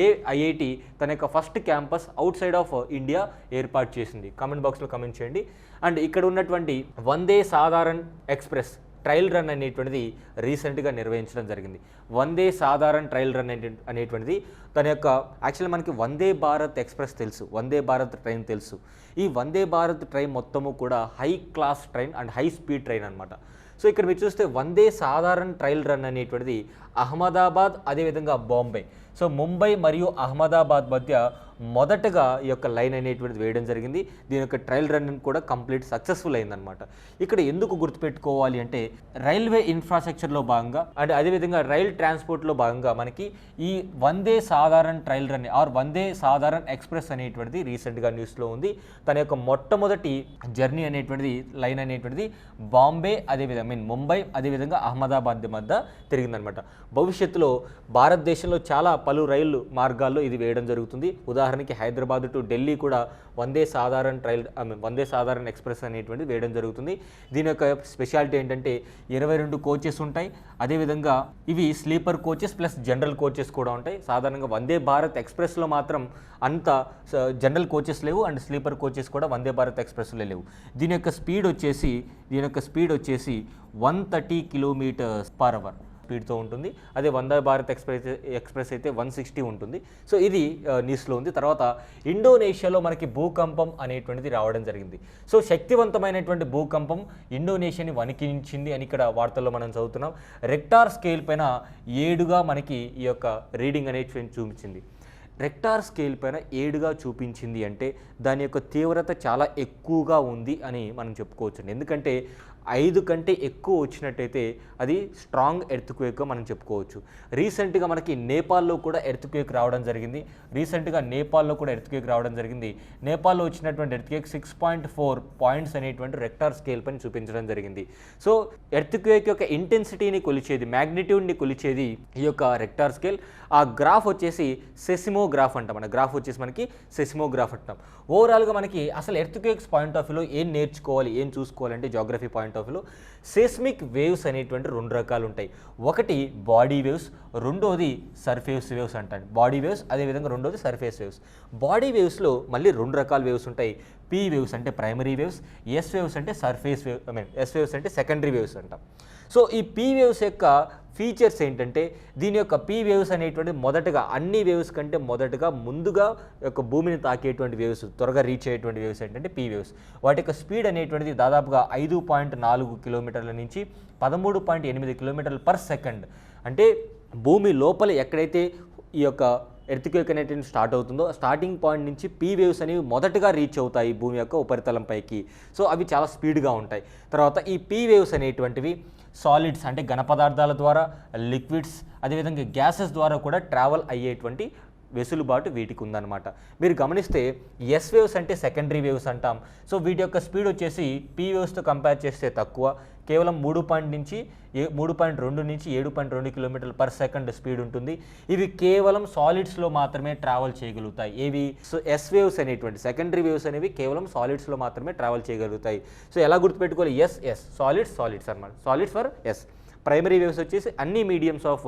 ఏ ఐఐటి తన యొక్క first campus out side of India ఏర్పాటు చేసింది? కామెంట్ బాక్స్లో కామెంట్ చేయండి. అండ్ ఇక్కడ ఉన్నటువంటి వందే సాధారణ్ ఎక్స్ప్రెస్ ట్రయల్ రన్ అనేటువంటిది రీసెంట్గా నిర్వహించడం జరిగింది. వందే సాధారణ్ ట్రయల్ రన్ అనేటువంటిది తన యొక్క యాక్చువల్లీ మనకి వందే భారత్ ఎక్స్ప్రెస్ తెలుసు, వందే భారత్ ట్రైన్ తెలుసు. ఈ వందే భారత్ ట్రైన్ మొత్తము కూడా high class train and high speed train అనమాట. సో ఇక్కడ మీరు చూస్తే వందే సాధారణ్ ట్రయల్ రన్ అనేటువంటిది అహ్మదాబాద్, అదేవిధంగా బాంబే, సో ముంబై మరియు అహ్మదాబాద్ మధ్య మొదటగా ఈ యొక్క లైన్ అనేటువంటిది వేయడం జరిగింది. దీని యొక్క ట్రయల్ రన్ కూడా కంప్లీట్ సక్సెస్ఫుల్ అయిందనమాట. ఇక్కడ ఎందుకు గుర్తుపెట్టుకోవాలి అంటే రైల్వే ఇన్ఫ్రాస్ట్రక్చర్లో భాగంగా అండ్ అదేవిధంగా రైల్ ట్రాన్స్పోర్ట్లో భాగంగా మనకి ఈ Vande Sadharan trial run or Vande Sadharan express అనేటువంటిది రీసెంట్గా న్యూస్లో ఉంది. తన యొక్క మొట్టమొదటి జర్నీ అనేటువంటిది లైన్ అనేటువంటిది బాంబే ముంబై అదేవిధంగా అహ్మదాబాద్ మధ్య తిరిగిందనమాట. భవిష్యత్తులో భారతదేశంలో చాలా పలు రైలు మార్గాల్లో ఇది వేయడం జరుగుతుంది. ఉదాహరణకి హైదరాబాద్ టు ఢిల్లీ కూడా వందే సాధారణ్ ఎక్స్ప్రెస్ అనేటువంటిది వేయడం జరుగుతుంది. దీని యొక్క స్పెషాలిటీ ఏంటంటే 22 కోచెస్ ఉంటాయి. అదేవిధంగా ఇవి sleeper coaches plus general coaches కూడా ఉంటాయి. సాధారణంగా వందే భారత్ ఎక్స్ప్రెస్లో మాత్రం అంత జనరల్ కోచెస్ లేవు అండ్ స్లీపర్ కోచెస్ కూడా వందే భారత్ ఎక్స్ప్రెస్లో లేవు. దీని యొక్క స్పీడ్ వచ్చేసి 130 km/h స్పీడ్తో ఉంటుంది. అదే వందే భారత్ ఎక్స్ప్రెస్ అయితే 160 ఉంటుంది. సో ఇది న్యూస్లో ఉంది. తర్వాత ఇండోనేషియాలో మనకి భూకంపం అనేటువంటిది రావడం జరిగింది. సో శక్తివంతమైనటువంటి భూకంపం ఇండోనేషియాని వణికించింది అని ఇక్కడ వార్తల్లో మనం చదువుతున్నాం. రెక్టార్ స్కేల్ పైన 7గా మనకి ఈ యొక్క రీడింగ్ అనేటువంటి చూపించింది. రెక్టార్ స్కేల్ పైన 7గా చూపించింది అంటే దాని యొక్క తీవ్రత చాలా ఎక్కువగా ఉంది అని మనం చెప్పుకోవచ్చు. ఎందుకంటే 5 కంటే ఎక్కువ వచ్చినట్టయితే అది స్ట్రాంగ్ ఎర్త్క్వేక్ మనం చెప్పుకోవచ్చు. రీసెంట్గా మనకి నేపాల్లో కూడా ఎర్త్క్వేక్ రావడం జరిగింది. నేపాల్లో వచ్చినటువంటి ఎర్త్క్వేక్ 6.4 పాయింట్స్ అనేటువంటి రెక్టార్ స్కేల్ పైన చూపించడం జరిగింది. సో ఎర్త్క్వేక్ యొక్క ఇంటెన్సిటీని కొలిచేది, మ్యాగ్నిట్యూడ్ని కొలిచేది ఈ యొక్క రెక్టార్ స్కేల్. ఆ గ్రాఫ్ వచ్చేసి సెసిమోగ్రాఫ్ అంటాం. మన గ్రాఫ్ వచ్చేసి మనకి సెసిమోగ్రాఫ్ అంటాం. ఓవరాల్గా మనకి అసలు ఎర్త్క్వేక్స్ పాయింట్ ఆఫ్ వ్యూలో ఏం నేర్చుకోవాలి, ఏం చూసుకోవాలంటే జాగ్రఫీ పాయింట్ ఆఫ్ వ్యూలో సేస్మిక్ వేవ్స్ అనేటువంటి 2 రకాలు ఉంటాయి. ఒకటి బాడీ వేవ్స్, రెండోది సర్ఫేస్ వేవ్స్ అంటారు. బాడీ వేవ్స్, అదేవిధంగా రెండోది సర్ఫేస్ వేవ్స్. బాడీ వేవ్స్లో మళ్ళీ 2 రకాల వేవ్స్ ఉంటాయి. పీ వేవ్స్ అంటే ప్రైమరీ వేవ్స్, ఎస్ వేవ్స్ అంటే సర్ఫేస్ వేవ్, ఎస్ వేవ్స్ అంటే సెకండరీ వేవ్స్ అంటాం. సో ఈ పీ వేవ్స్ యొక్క ఫీచర్స్ ఏంటంటే, దీని యొక్క పీ వేవ్స్ అనేటువంటి మొదటగా అన్ని వేవ్స్ కంటే ముందుగా యొక్క భూమిని తాకేటువంటి వేవ్స్, త్వరగా రీచ్ అయ్యేటువంటి వేవ్స్ ఏంటంటే పీ వేవ్స్. వాటి యొక్క స్పీడ్ అనేటువంటిది దాదాపుగా 5.4 కిలోమీటర్ల నుంచి 13.8 కిలోమీటర్ల పర్ సెకండ్. అంటే భూమి లోపల ఎక్కడైతే ఈ యొక్క ఎర్త్క్వేక్ అనేటువంటి స్టార్ట్ అవుతుందో స్టార్టింగ్ పాయింట్ నుంచి పీ వేవ్స్ అనేవి మొదటగా రీచ్ అవుతాయి భూమి యొక్క ఉపరితలం పైకి. సో అవి చాలా స్పీడ్గా ఉంటాయి. తర్వాత ఈ పీ వేవ్స్ అనేటువంటివి సాలిడ్స్ అంటే ఘన పదార్థాల ద్వారా, లిక్విడ్స్, అదేవిధంగా గ్యాసెస్ ద్వారా కూడా ట్రావెల్ అయ్యేటువంటి వెసులుబాటు వీటికి ఉందన్నమాట. మీరు గమనిస్తే ఎస్ వేవ్స్ అంటే సెకండరీ వేవ్స్ అంటాం. సో వీటి యొక్క స్పీడ్ వచ్చేసి పీ వేవ్స్తో కంపేర్ చేస్తే తక్కువ, కేవలం 3.2 నుంచి 7.2 కిలోమీటర్ల పర్ సెకండ్ స్పీడ్ ఉంటుంది. ఇవి కేవలం సాలిడ్స్లో మాత్రమే ట్రావెల్ చేయగలుగుతాయి. ఏవి? సో ఎస్ వేవ్స్ అనేటువంటి సెకండరీ వేవ్స్ అనేవి కేవలం సాలిడ్స్లో మాత్రమే ట్రావెల్ చేయగలుగుతాయి. సో ఎలా గుర్తుపెట్టుకోవాలి? ఎస్ సాలిడ్స్ అన్నమాట. Solids for S. Primary waves వచ్చేసి అన్ని మీడియమ్స్ ఆఫ్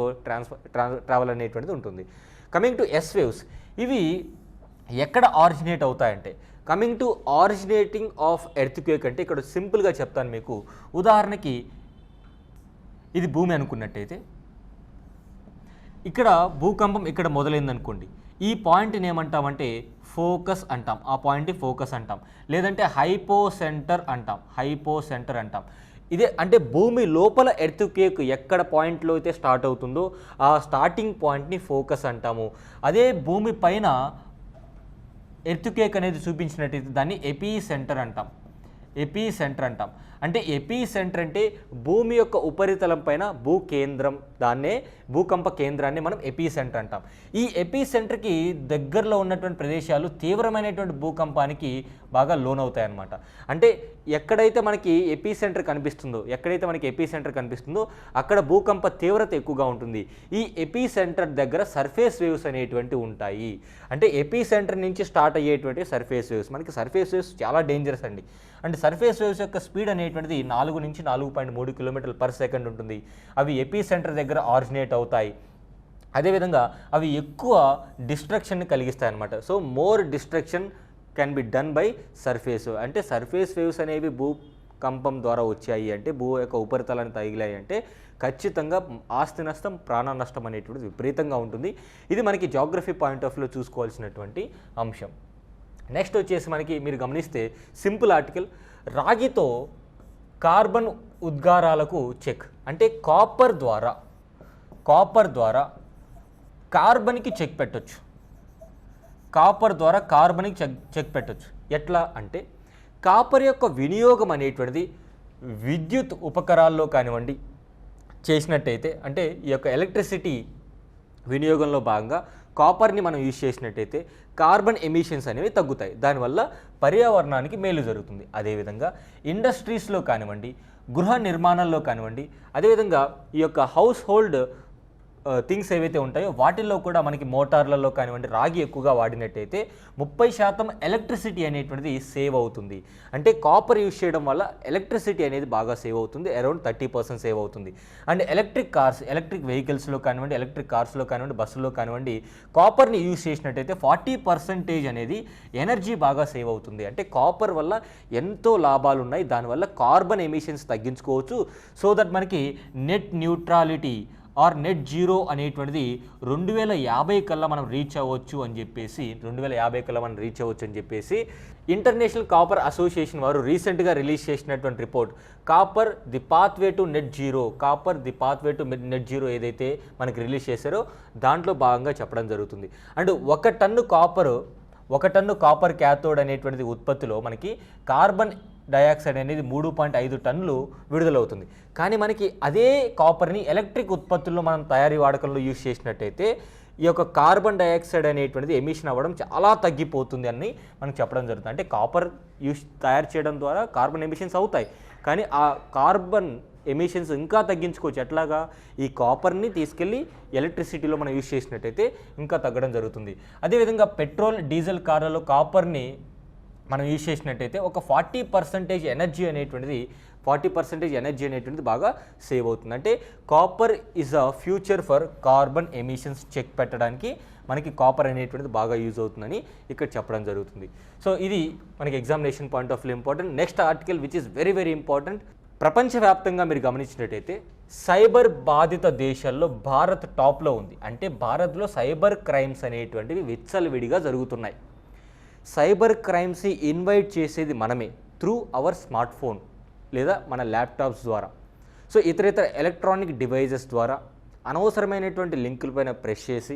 ట్రావెల్ అనేటువంటిది ఉంటుంది. కమింగ్ టు ఎస్ వేవ్స్, ఇవి ఎక్కడ ఆరిజినేట్ అవుతాయంటే, coming to originating of earthquake అంటే ఇక్కడ సింపుల్గా చెప్తాను మీకు. ఉదాహరణకి ఇది భూమి అనుకున్నట్టయితే, ఇక్కడ భూకంపం ఇక్కడ మొదలైందనుకోండి. ఈ పాయింట్ని ఏమంటామంటే ఫోకస్ అంటాం. ఆ పాయింట్ని ఫోకస్ అంటాం, లేదంటే హైపోసెంటర్ అంటాం. ఇదే అంటే భూమి లోపల ఎర్త్క్వేక్ ఎక్కడ పాయింట్లో అయితే స్టార్ట్ అవుతుందో ఆ స్టార్టింగ్ పాయింట్ని ఫోకస్ అంటాము. అదే భూమి పైన ఎర్త్క్వేక్ అనేది చూపించినట్టయితే దాన్ని ఎపీ సెంటర్ అంటాం. అంటే ఎపీ సెంటర్ అంటే భూమి యొక్క ఉపరితలం పైన భూకేంద్రం, దాన్నే భూకంప కేంద్రాన్ని మనం ఎపీ సెంటర్ అంటాం. ఈ ఎపీ సెంటర్కి దగ్గరలో ఉన్నటువంటి ప్రదేశాలు తీవ్రమైనటువంటి భూకంపానికి బాగా లోనవుతాయి అన్నమాట. అంటే ఎక్కడైతే మనకి ఎపీ సెంటర్ కనిపిస్తుందో అక్కడ భూకంప తీవ్రత ఎక్కువగా ఉంటుంది. ఈ ఎపీ సెంటర్ దగ్గర సర్ఫేస్ వేవ్స్ అనేటువంటి ఉంటాయి. అంటే ఎపీ సెంటర్ నుంచి స్టార్ట్ అయ్యేటువంటి సర్ఫేస్ వేవ్స్, మనకి సర్ఫేస్ వేవ్స్ చాలా డేంజరస్ అండి. అంటే సర్ఫేస్ వేవ్స్ యొక్క స్పీడ్ అనేటువంటిది 4 నుంచి 4.3 కిలోమీటర్ల పర్ సెకండ్ ఉంటుంది. అవి ఎపీ సెంటర్ దగ్గర ఆరిజినేట్ అవుతాయి. అదేవిధంగా అవి ఎక్కువ డిస్ట్రక్షన్ని కలిగిస్తాయి అన్నమాట. So more destruction can be done by surface. అంటే సర్ఫేస్ వేవ్స్ అనేవి భూకంపం ద్వారా వచ్చాయి అంటే, భూ యొక్క ఉపరితలాన్ని తగిలాయి అంటే ఖచ్చితంగా ఆస్తి నష్టం, ప్రాణ నష్టం అనేటువంటిది విపరీతంగా ఉంటుంది. ఇది మనకి జాగ్రఫీ పాయింట్ ఆఫ్ వ్యూలో చూసుకోవాల్సినటువంటి అంశం. నెక్స్ట్ వచ్చేసి మనకి మీరు గమనిస్తే సింపుల్ ఆర్టికల్, రాగితో కార్బన్ ఉద్గారాలకు చెక్. అంటే కాపర్ ద్వారా కార్బన్కి చెక్ పెట్టొచ్చు. ఎట్లా అంటే, కాపర్ యొక్క వినియోగం అనేటువంటిది విద్యుత్ ఉపకరాల్లో కానివ్వండి చేసినట్టయితే, అంటే ఈ యొక్క ఎలక్ట్రిసిటీ వినియోగంలో భాగంగా కాపర్ని మనం యూజ్ చేసినట్టయితే కార్బన్ ఎమిషన్స్ అనేవి తగ్గుతాయి. దానివల్ల పర్యావరణానికి మేలు జరుగుతుంది. అదేవిధంగా ఇండస్ట్రీస్లో కానివ్వండి, గృహ నిర్మాణంలో కానివ్వండి, అదేవిధంగా ఈ యొక్క హౌస్ హోల్డ్ థింగ్స్ ఏవైతే ఉంటాయో వాటిల్లో కూడా మనకి మోటార్లలో కానివ్వండి రాగి ఎక్కువగా వాడినట్టయితే 30% ఎలక్ట్రిసిటీ అనేటువంటిది సేవ్ అవుతుంది. అంటే కాపర్ యూజ్ చేయడం వల్ల ఎలక్ట్రిసిటీ అనేది బాగా సేవ్ అవుతుంది, అరౌండ్ 30% సేవ్ అవుతుంది. అండ్ ఎలక్ట్రిక్ వెహికల్స్లో కానివ్వండి, ఎలక్ట్రిక్ కార్స్లో కానివ్వండి, బస్సులో కానివ్వండి కాపర్ని యూజ్ చేసినట్టయితే 40% అనేది ఎనర్జీ బాగా సేవ్ అవుతుంది. అంటే కాపర్ వల్ల ఎంతో లాభాలు ఉన్నాయి. దానివల్ల కార్బన్ ఎమిషన్స్ తగ్గించుకోవచ్చు. సో దట్ మనకి net neutrality or net zero అనేటువంటిది 2050 కల్లా మనం రీచ్ అవ్వచ్చు అని చెప్పేసి ఇంటర్నేషనల్ కాపర్ అసోసియేషన్ వారు రీసెంట్గా రిలీజ్ చేసినటువంటి report copper the pathway to net zero ఏదైతే మనకి రిలీజ్ చేశారో దాంట్లో భాగంగా చెప్పడం జరుగుతుంది. అండ్ ఒక టన్ను కాపర్ క్యాథోడ్ అనేటువంటిది ఉత్పత్తిలో మనకి కార్బన్ డయాక్సైడ్ అనేది 3.5 టన్నులు విడుదలవుతుంది. కానీ మనకి అదే కాపర్ని ఎలక్ట్రిక్ ఉత్పత్తుల్లో మనం తయారీ వాడకంలో యూజ్ చేసినట్టయితే ఈ యొక్క కార్బన్ డయాక్సైడ్ అనేటువంటిది ఎమిషన్ అవ్వడం చాలా తగ్గిపోతుంది అని మనకు చెప్పడం జరుగుతుంది. అంటే కాపర్ తయారు చేయడం ద్వారా కార్బన్ ఎమిషన్స్ అవుతాయి, కానీ ఆ కార్బన్ ఎమిషన్స్ ఇంకా తగ్గించుకోవచ్చు. ఎట్లాగా? ఈ కాపర్ని తీసుకెళ్ళి ఎలక్ట్రిసిటీలో మనం యూజ్ చేసినట్టయితే ఇంకా తగ్గడం జరుగుతుంది. అదేవిధంగా పెట్రోల్ డీజిల్ కార్లలో కాపర్ని మనం యూజ్ చేసినట్టయితే ఒక 40% ఎనర్జీ అనేటువంటిది బాగా సేవ్ అవుతుంది. అంటే copper is a future for carbon emissions check పెట్టడానికి మనకి కాపర్ అనేటువంటిది బాగా యూజ్ అవుతుందని ఇక్కడ చెప్పడం జరుగుతుంది. సో ఇది మనకి examination point of view important. Next article which is very very important. ప్రపంచవ్యాప్తంగా మీరు గమనించినట్టయితే సైబర్ బాధిత దేశాల్లో భారత్ టాప్లో ఉంది. అంటే భారత్లో సైబర్ క్రైమ్స్ అనేటువంటివి విచ్చలవిడిగా జరుగుతున్నాయి. సైబర్ క్రైమ్స్ని ఇన్వైట్ చేసేది మనమే త్రూ అవర్ స్మార్ట్ ఫోన్ లేదా మన ల్యాప్టాప్స్ ద్వారా. సో ఇతర ఎలక్ట్రానిక్ డివైజెస్ ద్వారా అనవసరమైనటువంటి లింకులపైన ప్రెస్ చేసి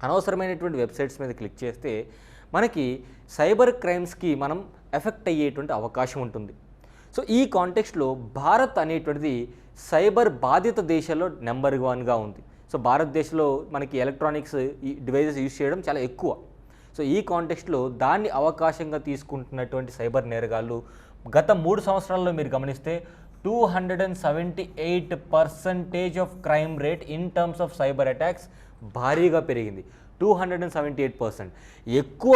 అనవసరమైనటువంటి వెబ్సైట్స్ మీద క్లిక్ చేస్తే మనకి సైబర్ క్రైమ్స్కి మనం ఎఫెక్ట్ అయ్యేటువంటి అవకాశం ఉంటుంది. సో ఈ కాంటెక్స్ట్లో భారత్ అనేటువంటిది సైబర్ బాధిత దేశాల్లో నెంబర్ 1గా ఉంది. సో భారతదేశంలో మనకి ఎలక్ట్రానిక్స్ డివైజెస్ యూజ్ చేయడం చాలా ఎక్కువ. సో ఈ కాంటెక్స్ట్లో దాన్ని అవకాశంగా తీసుకుంటున్నటువంటి సైబర్ నేరగాళ్ళు గత 3 సంవత్సరాల్లో మీరు గమనిస్తే 278% of crime rate in terms of cyber attacks భారీగా పెరిగింది. 278%. ఎక్కువ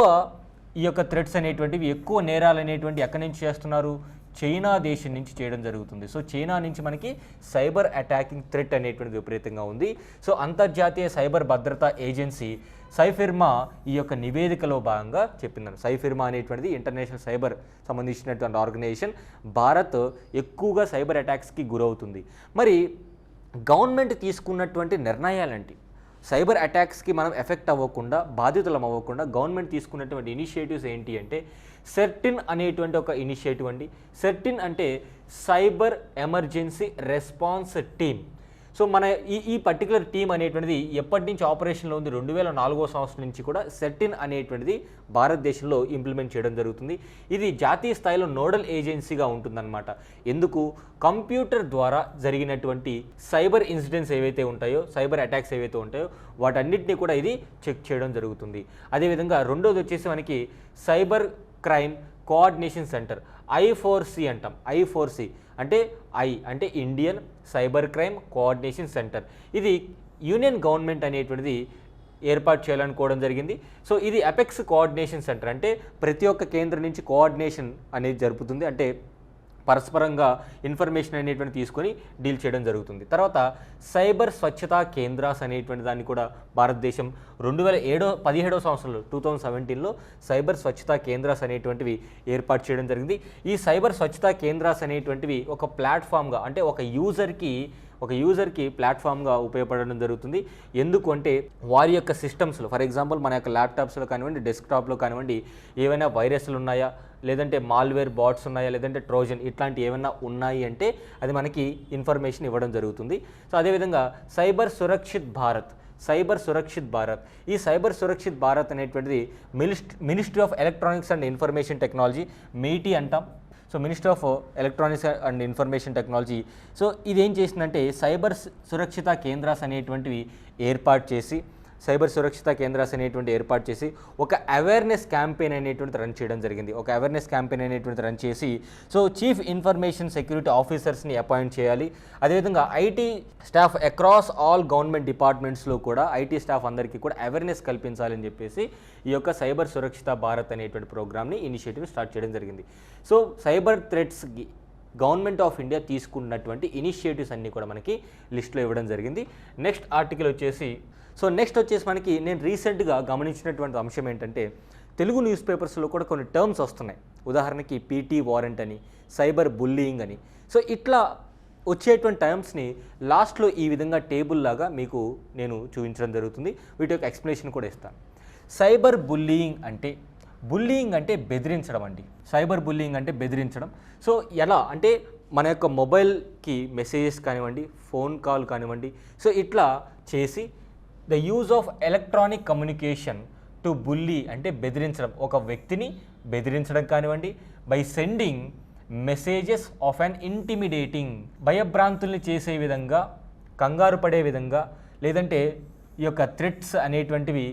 ఈ యొక్క థ్రెట్స్ అనేటువంటివి, ఎక్కువ నేరాలు అనేటువంటి ఎక్కడి నుంచి చేస్తున్నారు? చైనా దేశం నుంచి చేయడం జరుగుతుంది. సో చైనా నుంచి మనకి సైబర్ అటాకింగ్ థ్రెట్ అనేటువంటిది విపరీతంగా ఉంది. సో అంతర్జాతీయ సైబర్ భద్రతా ఏజెన్సీ సైఫిర్మా ఈ యొక్క నివేదికలో భాగంగా చెప్పింది. సైఫిర్మా అనేటువంటిది ఇంటర్నేషనల్ సైబర్ సంబంధించినటువంటి ఆర్గనైజేషన్. భారత్ ఎక్కువగా సైబర్ అటాక్స్కి గురవుతుంది. మరి గవర్నమెంట్ తీసుకున్నటువంటి నిర్ణయాలేంటి? సైబర్ అటాక్స్కి మనం ఎఫెక్ట్ అవ్వకుండా, బాధితులం అవ్వకుండా గవర్నమెంట్ తీసుకున్నటువంటి ఇనిషియేటివ్స్ ఏంటి అంటే సెర్టిన్ అనేటువంటి ఒక ఇనిషియేటివ్ అండి. సెర్టిన్ అంటే cyber emergency response team. So మన ఈ పర్టికులర్ టీమ్ అనేటువంటిది ఎప్పటి నుంచి ఆపరేషన్లో ఉంది? 2004వ సంవత్సరం నుంచి కూడా సెర్టిన్ అనేటువంటిది భారతదేశంలో ఇంప్లిమెంట్ చేయడం జరుగుతుంది. ఇది జాతీయ స్థాయిలో నోడల్ ఏజెన్సీగా ఉంటుందన్నమాట. ఎందుకు? కంప్యూటర్ ద్వారా జరిగినటువంటి సైబర్ ఇన్సిడెంట్స్ ఏవైతే ఉంటాయో, సైబర్ అటాక్స్ ఏవైతే ఉంటాయో వాటన్నిటిని కూడా ఇది చెక్ చేయడం జరుగుతుంది. అదేవిధంగా రెండోది వచ్చేసి మనకి cyber crime coordination centre, I4C అంటాం. I4C అంటే అంటే Indian cyber crime coordination centre. ఇది యూనియన్ గవర్నమెంట్ అనేటువంటిది ఏర్పాటు చేయాలనుకోవడం జరిగింది. సో ఇది అపెక్స్ కోఆర్డినేషన్ సెంటర్. అంటే ప్రతి ఒక్క కేంద్రం నుంచి కోఆర్డినేషన్ అనేది జరుపుతుంది. అంటే పరస్పరంగా ఇన్ఫర్మేషన్ అనేటువంటి తీసుకొని డీల్ చేయడం జరుగుతుంది. తర్వాత సైబర్ స్వచ్ఛతా కేంద్రాస్ అనేటువంటి దాన్ని కూడా భారతదేశం 2017వ సంవత్సరంలో 2017లో సైబర్ స్వచ్ఛతా కేంద్రాస్ అనేటువంటివి ఏర్పాటు చేయడం జరిగింది. ఈ సైబర్ స్వచ్ఛతా కేంద్రాస్ అనేటువంటివి ఒక ప్లాట్ఫామ్గా, అంటే ఒక యూజర్కి ప్లాట్ఫామ్గా ఉపయోగపడడం జరుగుతుంది. ఎందుకు అంటే వారి యొక్క సిస్టమ్స్లో, ఫర్ ఎగ్జాంపుల్ మన యొక్క ల్యాప్టాప్స్లో కానివ్వండి, డెస్క్టాప్లో కానివ్వండి, ఏవైనా వైరస్లు ఉన్నాయా, లేదంటే మాల్వేర్ బాట్స్ ఉన్నాయా, లేదంటే ట్రోజన్ ఇట్లాంటి ఏమైనా ఉన్నాయి అంటే అది మనకి ఇన్ఫర్మేషన్ ఇవ్వడం జరుగుతుంది. సో అదేవిధంగా సైబర్ సురక్షిత్ భారత్. ఈ సైబర్ సురక్షిత్ భారత్ అనేటువంటిది ministry of electronics and information technology, MeitY అంటాం. So ministry of electronics and information technology so ఇదేం చేసిందంటే సైబర్ సురక్షిత కేంద్రాస్ అనేటువంటివి ఏర్పాటు చేసి ఒక అవేర్నెస్ క్యాంపెయిన్ అనేటువంటిది రన్ చేసి సో చీఫ్ ఇన్ఫర్మేషన్ సెక్యూరిటీ ఆఫీసర్స్ని అపాయింట్ చేయాలి. అదేవిధంగా IT staff across all government డిపార్ట్మెంట్స్లో కూడా ఐటీ స్టాఫ్ అందరికీ కూడా అవేర్నెస్ కల్పించాలని చెప్పేసి ఈ యొక్క సైబర్ సురక్షిత భారత్ అనేటువంటి ప్రోగ్రామ్ని ఇనిషియేటివ్ స్టార్ట్ చేయడం జరిగింది. సో సైబర్ థ్రెట్స్కి గవర్నమెంట్ ఆఫ్ ఇండియా తీసుకున్నటువంటి ఇనిషియేటివ్స్ అన్నీ కూడా మనకి లిస్ట్లో ఇవ్వడం జరిగింది. నెక్స్ట్ వచ్చేసి మనకి నేను రీసెంట్గా గమనించినటువంటి అంశం ఏంటంటే తెలుగు న్యూస్ పేపర్స్లో కూడా కొన్ని టర్మ్స్ వస్తున్నాయి. ఉదాహరణకి పీటీ వారెంట్ అని, సైబర్ బుల్లీయింగ్ అని. సో ఇట్లా వచ్చేటువంటి టర్మ్స్ని లాస్ట్లో ఈ విధంగా టేబుల్ లాగా మీకు నేను చూపించడం జరుగుతుంది. వీటి యొక్క ఎక్స్ప్లెనేషన్ కూడా ఇస్తాను. సైబర్ బుల్లీయింగ్ అంటే బెదిరించడం అండి. సైబర్ బుల్లీయింగ్ అంటే బెదిరించడం. సో ఎలా అంటే మన యొక్క మొబైల్కి మెసేజెస్ కానివ్వండి, ఫోన్ కాల్ కానివ్వండి, సో ఇట్లా చేసి the use of electronic communication to bully అంటే బెదిరించడం, ఒక వ్యక్తిని బెదిరించడం కానివ్వండి, by sending messages of an intimidating, భయభ్రాంతుల్ని చేసే విధంగా, కంగారు పడే విధంగా, లేదంటే ఈ యొక్క థ్రెట్స్ అనేటువంటివి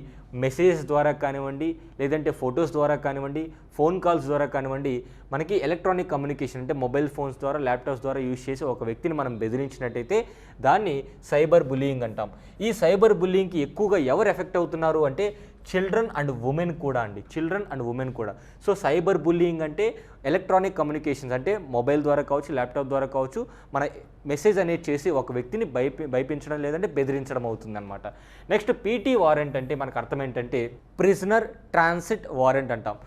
మెసేజెస్ ద్వారా కానివ్వండి, లేదంటే ఫొటోస్ ద్వారా కానివ్వండి, ఫోన్ కాల్స్ ద్వారా కానివ్వండి, మనకి ఎలక్ట్రానిక్ కమ్యూనికేషన్ అంటే మొబైల్ ఫోన్స్ ద్వారా, ల్యాప్టాప్స్ ద్వారా యూజ్ చేసి ఒక వ్యక్తిని మనం బెదిరించినట్టయితే దాన్ని సైబర్ బుల్లింగ్ అంటాం. ఈ సైబర్ బుల్లింగ్కి ఎక్కువగా ఎవరు ఎఫెక్ట్ అవుతున్నారు అంటే చిల్డ్రన్ అండ్ ఉమెన్ కూడా అండి, చిల్డ్రన్ అండ్ ఉమెన్ కూడా. సో సైబర్ బుల్లింగ్ అంటే ఎలక్ట్రానిక్ కమ్యూనికేషన్స్ అంటే మొబైల్ ద్వారా కావచ్చు, ల్యాప్టాప్ ద్వారా కావచ్చు, మన మెసేజ్ అనేది చేసి ఒక వ్యక్తిని భయపించడం లేదంటే బెదిరించడం అవుతుందన్నమాట. నెక్స్ట్ పీటీ వారెంట్ అంటే మనకు అర్థం ఏంటంటే ప్రిజనర్ ట్రాన్సిట్ వారెంట్ అంటాం,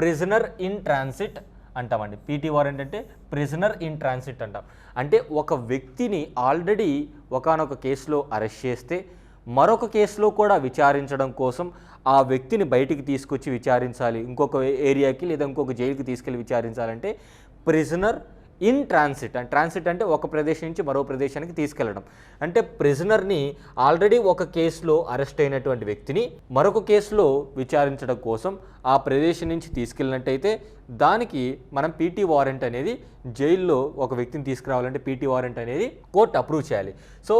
ప్రిజనర్ ఇన్ ట్రాన్సిట్ అంటామండి. పీటీ వారెంట్ అంటే ప్రిజనర్ ఇన్ ట్రాన్సిట్ అంటాం. అంటే ఒక వ్యక్తిని ఆల్రెడీ ఒకానొక కేసులో అరెస్ట్ చేస్తే మరొక కేసులో కూడా విచారించడం కోసం ఆ వ్యక్తిని బయటికి తీసుకొచ్చి విచారించాలి, ఇంకొక ఏరియాకి లేదా ఇంకొక జైలుకి తీసుకెళ్ళి విచారించాలంటే prisoner in transit. And transit అంటే ఒక ప్రదేశం నుంచి మరో ప్రదేశానికి తీసుకెళ్లడం. అంటే ప్రిజనర్ని ఆల్రెడీ ఒక కేసులో అరెస్ట్ అయినటువంటి వ్యక్తిని మరొక కేసులో విచారించడం కోసం ఆ ప్రదేశం నుంచి తీసుకెళ్ళినట్టయితే దానికి మనం పీటీ వారెంట్ అనేది, జైల్లో ఒక వ్యక్తిని తీసుకురావాలంటే పీటీ వారెంట్ అనేది కోర్టు అప్రూవ్ చేయాలి. సో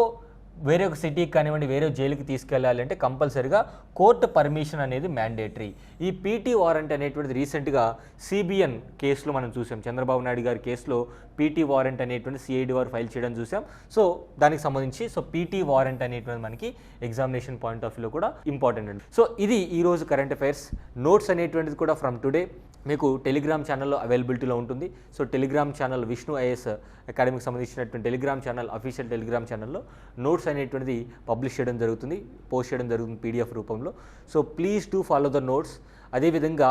వేరే ఒక సిటీకి కానివ్వండి, వేరే జైలుకి తీసుకెళ్ళాలి అంటే కంపల్సరీగా కోర్టు పర్మిషన్ అనేది మ్యాండేటరీ. ఈ పీటీ వారెంట్ అనేటువంటిది రీసెంట్గా సిబిఎన్ కేసులో మనం చూసాం, చంద్రబాబు నాయుడు గారి కేసులో పీటీ వారెంట్ అనేటువంటి సిఐడి వారు ఫైల్ చేయడం చూసాం. సో దానికి సంబంధించి పీటీ వారెంట్ అనేటువంటి మనకి ఎగ్జామినేషన్ పాయింట్ ఆఫ్ వ్యూలో కూడా ఇంపార్టెంట్ అండి. సో ఇది ఈరోజు కరెంట్ అఫైర్స్. నోట్స్ అనేటువంటిది కూడా ఫ్రమ్ టుడే మీకు టెలిగ్రామ్ ఛానల్లో అవైలబిలిటీలో ఉంటుంది. So Telegram channel Vishnu IAS అకాడమీకి సంబంధించినటువంటి టెలిగ్రామ్ ఛానల్, అఫీషియల్ టెలిగ్రామ్ ఛానల్లో నోట్స్ అనేటువంటిది పబ్లిష్ చేయడం జరుగుతుంది, పోస్ట్ చేయడం జరుగుతుంది పీడిఎఫ్ రూపంలో. So please do follow the notes. అదేవిధంగా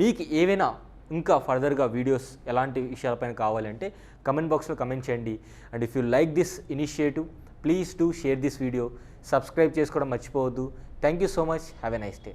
మీకు ఏవైనా ఇంకా ఫర్దర్గా వీడియోస్ ఎలాంటి విషయాలపైన కావాలంటే కమెంట్ బాక్స్లో కమెంట్ చేయండి. And if you like this initiative please do share this video, subscribe చేసుకోవడం మర్చిపోవద్దు. Thank you so much. Have a nice day.